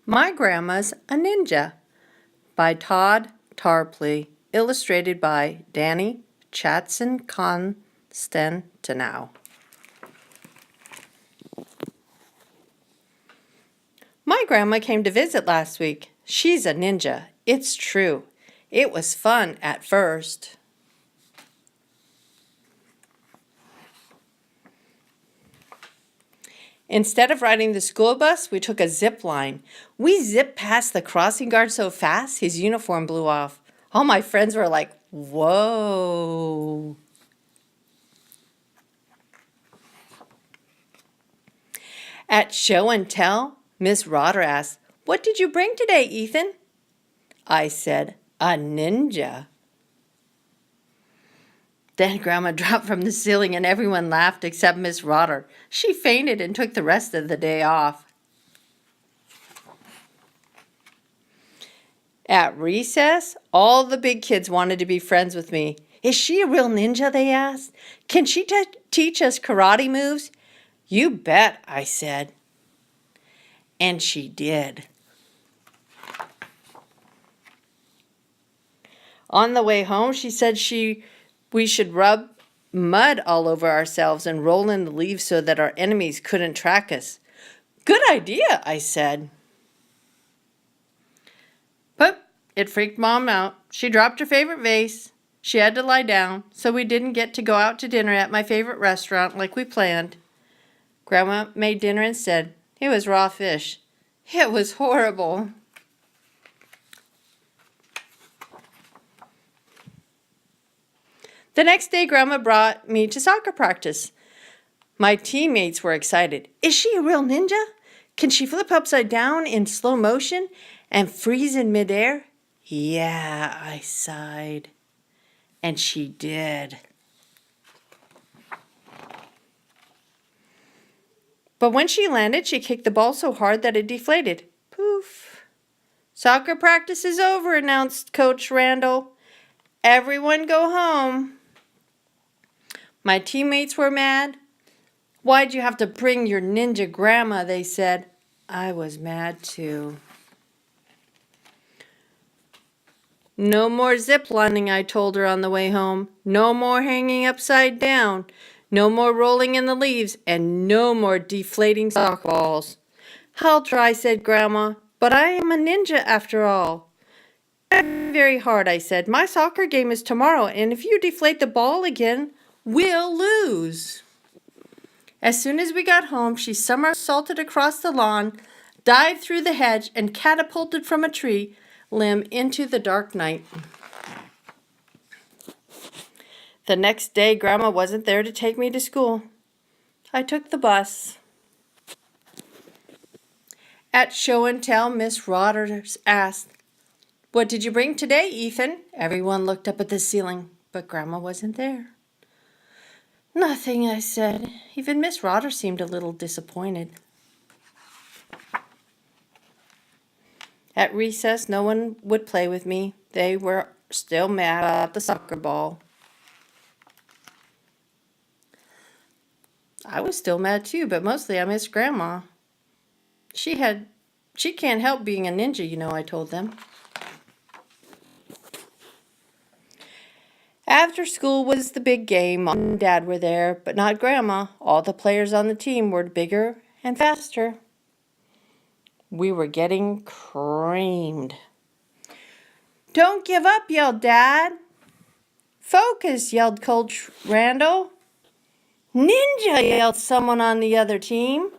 My Grandma's a Ninja by Todd Tarpley, illustrated by Danny Chatson-Constantinow. My grandma came to visit last week. She's a ninja, it's true. It was fun at first. Instead of riding the school bus, we took a zip line. We zipped past the crossing guard so fast, his uniform blew off. All my friends were like, whoa. At show and tell, Miss Rodder asked, "What did you bring today, Ethan?" I said, "A ninja." Then Grandma dropped from the ceiling and everyone laughed except Miss Rodder. She fainted and took the rest of the day off. At recess, all the big kids wanted to be friends with me. "Is she a real ninja?" they asked. "Can she teach us karate moves?" "You bet," I said. And she did. On the way home, she said we should rub mud all over ourselves and roll in the leaves so that our enemies couldn't track us. "Good idea," I said. But it freaked Mom out. She dropped her favorite vase. She had to lie down, so we didn't get to go out to dinner at my favorite restaurant like we planned. Grandma made dinner instead. It was raw fish. It was horrible. The next day, Grandma brought me to soccer practice. My teammates were excited. "Is she a real ninja? Can she flip upside down in slow motion and freeze in midair?" "Yeah," I sighed. And she did. But when she landed, she kicked the ball so hard that it deflated. Poof. "Soccer practice is over," announced Coach Randall. "Everyone go home." My teammates were mad. "Why'd you have to bring your ninja grandma?" they said. I was mad too. "No more ziplining," I told her on the way home. "No more hanging upside down. No more rolling in the leaves, and no more deflating soccer balls." "I'll try," said Grandma, "but I am a ninja after all." "Very hard," I said. "My soccer game is tomorrow, and if you deflate the ball again, we'll lose." As soon as we got home, she somersaulted across the lawn, dived through the hedge, and catapulted from a tree limb into the dark night. The next day, Grandma wasn't there to take me to school. I took the bus. At show and tell, Miss Rodgers asked, "What did you bring today, Ethan?" Everyone looked up at the ceiling, but Grandma wasn't there. "Nothing," I said. Even Miss Rodder seemed a little disappointed. At recess, no one would play with me. They were still mad about the soccer ball. I was still mad too, but mostly I missed Grandma. She can't help being a ninja, you know, I told them. After school was the big game. Mom and Dad were there, but not Grandma. All the players on the team were bigger and faster. We were getting creamed. "Don't give up," yelled Dad. "Focus," yelled Coach Randall. "Ninja," yelled someone on the other team.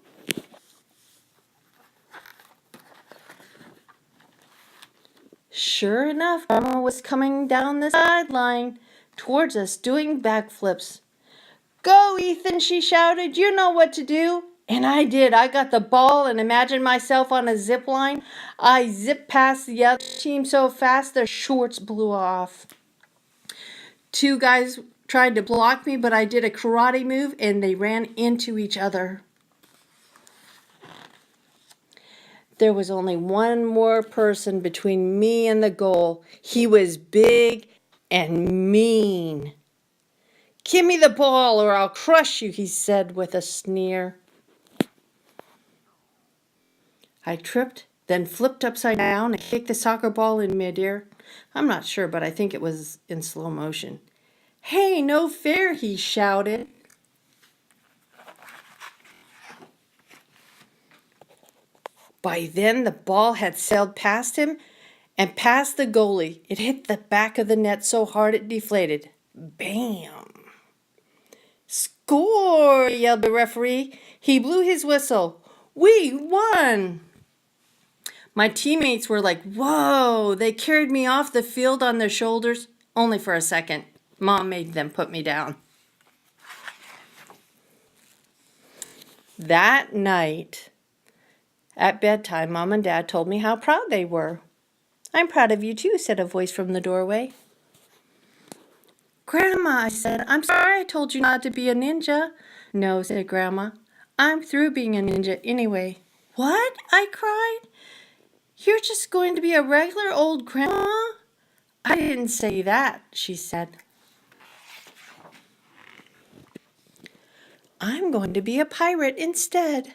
Sure enough, Grandma was coming down the sideline towards us doing backflips. "Go, Ethan," she shouted. "You know what to do." And I did. I got the ball and imagined myself on a zip line. I zipped past the other team so fast their shorts blew off. Two guys tried to block me, but I did a karate move and they ran into each other. There was only one more person between me and the goal. He was big and mean. "Give me the ball or I'll crush you," he said with a sneer. I tripped then flipped upside down and kicked the soccer ball in midair. I'm not sure, but I think it was in slow motion. "Hey, no fair," he shouted. By then, the ball had sailed past him and past the goalie. It hit the back of the net so hard it deflated. Bam! "Score!" yelled the referee. He blew his whistle. "We won!" My teammates were like, "Whoa!" They carried me off the field on their shoulders, only for a second. Mom made them put me down. That night, at bedtime, Mom and Dad told me how proud they were. "I'm proud of you too," said a voice from the doorway. "Grandma," I said, "I'm sorry I told you not to be a ninja." "No," said Grandma. "I'm through being a ninja anyway." "What?" I cried. "You're just going to be a regular old grandma?" "I didn't say that," she said. "I'm going to be a pirate instead."